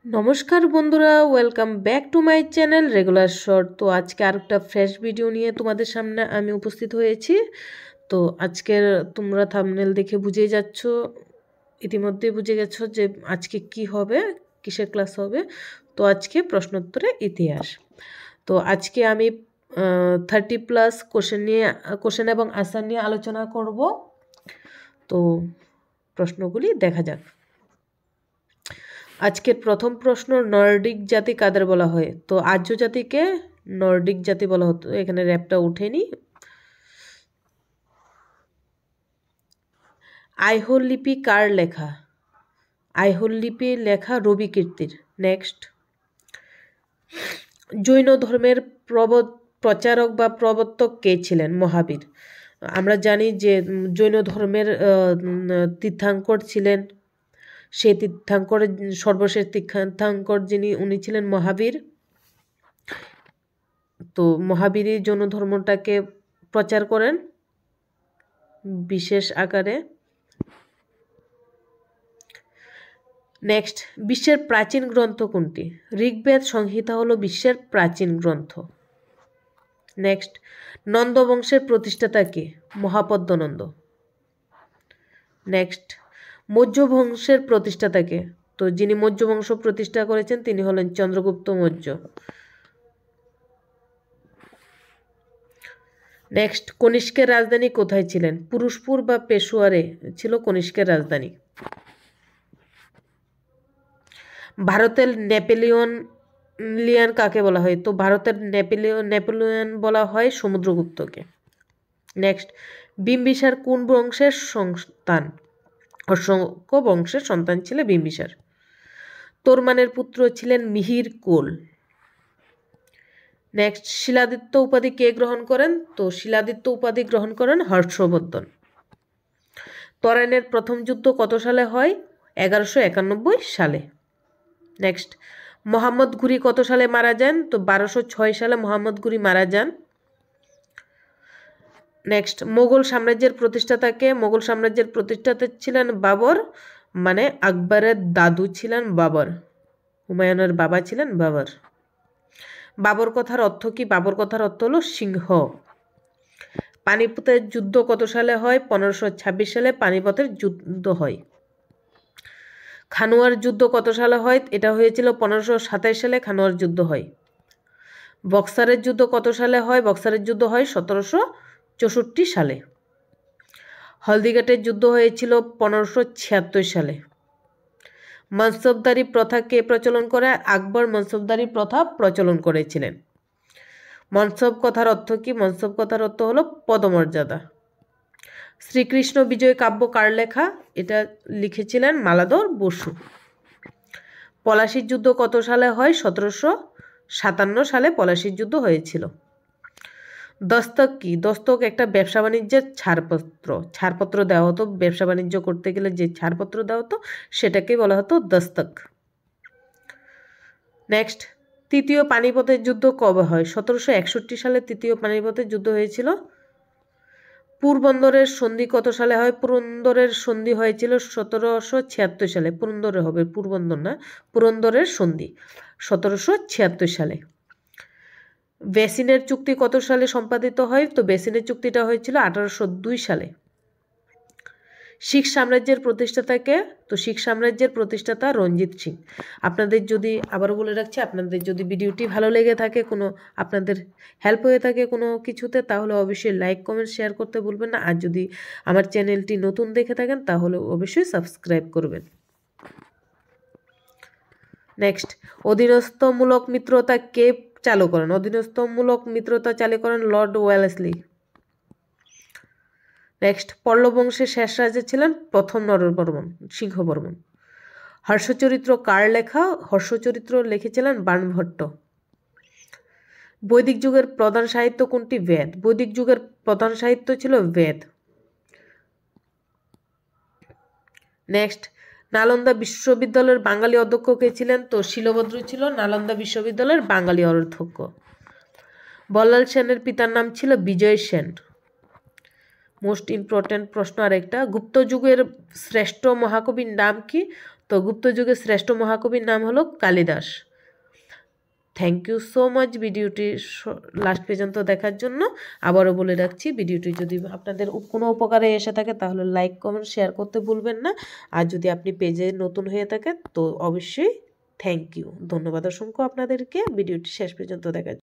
নমস্কার বন্ধুরা, welcome back to my channel regular short. তো আজকে আরেকটা ফ্রেশ ভিডিও নিয়ে তোমাদের সামনে আমি উপস্থিত হয়েছি। তো আজকের তোমরা থাম্বনেল দেখে বুঝেই যাচ্ছ, ইতিমধ্যেই বুঝে গেছো যে আজকে কি হবে, কিসের ক্লাস হবে। তো আজকে প্রশ্নোত্তরে ইতিহাস। তো আজকে আমি 30+ কোশ্চেন এবং আনসার নিয়ে আলোচনা করব। তো প্রশ্নগুলি দেখা যাক। আজকের প্রথম প্রশ্ন, নর্ডিক জাতি কাদের বলা হয়? তো আর্য জাতিকে নর্ডিক জাতি বলা হতো। এখানে র্যাপটা উঠেনি। আইহোল লিপি কার লেখা? আইহোল লিপি লেখা রবি কীর্তির। নেক্সট, জৈন ধর্মের প্রচারক বা প্রবর্তক কে ছিলেন? মহাবীর। আমরা জানি যে জৈন ধর্মের তীর্থাঙ্কর ছিলেন, সেই তীর্থাঙ্করের সর্বশেষ তীর্থাঙ্কর উনি ছিলেন মহাবীর। তো মহাবীরই জৈন ধর্মটাকে প্রচার করেন বিশেষ আকারে। নেক্সট, বিশ্বের প্রাচীন গ্রন্থ কোনটি? ঋগ্বেদ সংহিতা হলো বিশ্বের প্রাচীন গ্রন্থ। নেক্সট, নন্দ বংশের প্রতিষ্ঠাতা কে? মহাপদ্মনন্দ। নেক্সট, মৌর্য বংশের প্রতিষ্ঠাতা কে? তো যিনি মৌর্য বংশ প্রতিষ্ঠা করেছেন তিনি হলেন চন্দ্রগুপ্ত মৌর্য। নেক্সট, কনিষ্কের রাজধানী কোথায় ছিলেন? পুরুষপুর বা পেশোয়ারে ছিল কনিষ্কের রাজধানী। ভারতের নেপোলিয়ন কাকে বলা হয়? তো ভারতের নেপোলিয়ন বলা হয় সমুদ্রগুপ্তকে। নেক্সট, বিম্বিসার কোন বংশের সন্তান? অশোক বংশের সন্তান ছিলেন বিম্বিসার। তোরমানের পুত্র ছিলেন মিহির কোল। নেক্সট, শিলাদিত্য উপাধি কে গ্রহণ করেন? তো শিলাদিত্য উপাধি গ্রহণ করেন হর্ষবর্ধন। তরাইনের প্রথম যুদ্ধ কত সালে হয়? 1191 সালে। নেক্সট, মোহাম্মদ ঘুরি কত সালে মারা যান? তো 1206 সালে মোহাম্মদ ঘুরি মারা যান। নেক্সট, মোগল সাম্রাজ্যের প্রতিষ্ঠাতা কে? মোগল সাম্রাজ্যের প্রতিষ্ঠাতা ছিলেন বাবর, মানে আকবরের দাদু ছিলেন বাবর, হুমায়ুনের বাবা ছিলেন বাবর। বাবর কথার অর্থ কি? বাবর কথার অর্থ হলো সিংহ। পানিপথের যুদ্ধ কত সালে হয়? 1526 সালে পানিপথের যুদ্ধ হয়। খানুয়ার যুদ্ধ কত সালে হয়? এটা হয়েছিল 1527 সালে খানুয়ার যুদ্ধ হয়। বক্সারের যুদ্ধ কত সালে হয়? বক্সারের যুদ্ধ হয় 1764 সালে। হলদিঘাটের যুদ্ধ হয়েছিল 1576 সালে। মনসবদারি প্রথা কে প্রচলন করে? আকবর মনসবদারি প্রথা প্রচলন করেছিলেন। মনসব কথার অর্থ কি? মনসব কথার অর্থ হলো পদমর্যাদা। শ্রীকৃষ্ণ বিজয় কাব্য কার লেখা? এটা লিখেছিলেন মালাধর বসু। পলাশির যুদ্ধ কত সালে হয়? 1757 সালে পলাশির যুদ্ধ হয়েছিল। দস্তক কি? দস্তক একটা ব্যবসা বাণিজ্যের ছাড়পত্র দেওয়া হতো। ব্যবসা বাণিজ্য করতে গেলে যে ছাড়পত্র দেওয়া হতো সেটাকে বলা হতো দস্তক। নেক্সট, তৃতীয় পানিপথের যুদ্ধ কবে হয়? 1761 সালে তৃতীয় পানিপথের যুদ্ধ হয়েছিল। পুরবন্দরের সন্ধি কত সালে হয়? পুরন্দরের সন্ধি হয়েছিল 1776 সালে। পুরন্দরে হবে, পুরবন্দর না। পুরন্দরের সন্ধি 1776 সালে। বেসিনের চুক্তি কত সালে সম্পাদিত হয়? তো বেসিনের চুক্তিটা হয়েছিল 1802 সালে। শিখ সাম্রাজ্যের প্রতিষ্ঠাতা কে? তো শিখ সাম্রাজ্যের প্রতিষ্ঠাতা রঞ্জিত সিং। আপনাদের যদি, আবারও বলে রাখছি, আপনাদের যদি ভিডিওটি ভালো লেগে থাকে, কোনো আপনাদের হেল্প হয়ে থাকে কোনো কিছুতে, তাহলে অবশ্যই লাইক কমেন্ট শেয়ার করতে ভুলবেন না। আর যদি আমার চ্যানেলটি নতুন দেখে থাকেন তাহলে অবশ্যই সাবস্ক্রাইব করবেন। নেক্সট, অধীনস্থমূলক মিত্রতা কে চালু করেন? অধীনস্থমূলক মিত্রতা চালু করেন লর্ড ওয়েলেসলি। নেক্সট, পল্লব বংশের শেষ রাজা ছিলেন প্রথম নরবর্মন, সিংহবর্মন। হর্ষচরিত্র কার লেখা? হর্ষচরিত্র লিখেছিলেন বাণভট্ট। বৈদিক যুগের প্রধান সাহিত্য কোনটি? বেদ। বৈদিক যুগের প্রধান সাহিত্য ছিল বেদ। নেক্সট, নালন্দা বিশ্ববিদ্যালয়ের বাঙালি অধ্যক্ষ কে ছিলেন? তো শিলভদ্র ছিল নালন্দা বিশ্ববিদ্যালয়ের বাঙালি অধ্যক্ষ। বল্লাল সেনের পিতার নাম ছিল বিজয় সেন। মোস্ট ইম্পর্টেন্ট প্রশ্ন আরেকটা, গুপ্ত যুগের শ্রেষ্ঠ মহাকবির নাম কি? তো তো গুপ্ত যুগের শ্রেষ্ঠ মহাকবির নাম হলো Kalidas. Thank you so much ভিডিওটি লাস্ট পর্যন্ত দেখার জন্য। আবারও বলে রাখছি, ভিডিওটি যদি আপনাদের কোনো উপকারে এসে থাকে তাহলে লাইক কমেন্ট শেয়ার করতে ভুলবেন না। আর যদি আপনি পেজে নতুন হয়ে থাকেন তো অবশ্যই থ্যাংক ইউ, ধন্যবাদ অসংখ্য আপনাদেরকে ভিডিওটি শেষ পর্যন্ত দেখার জন্য।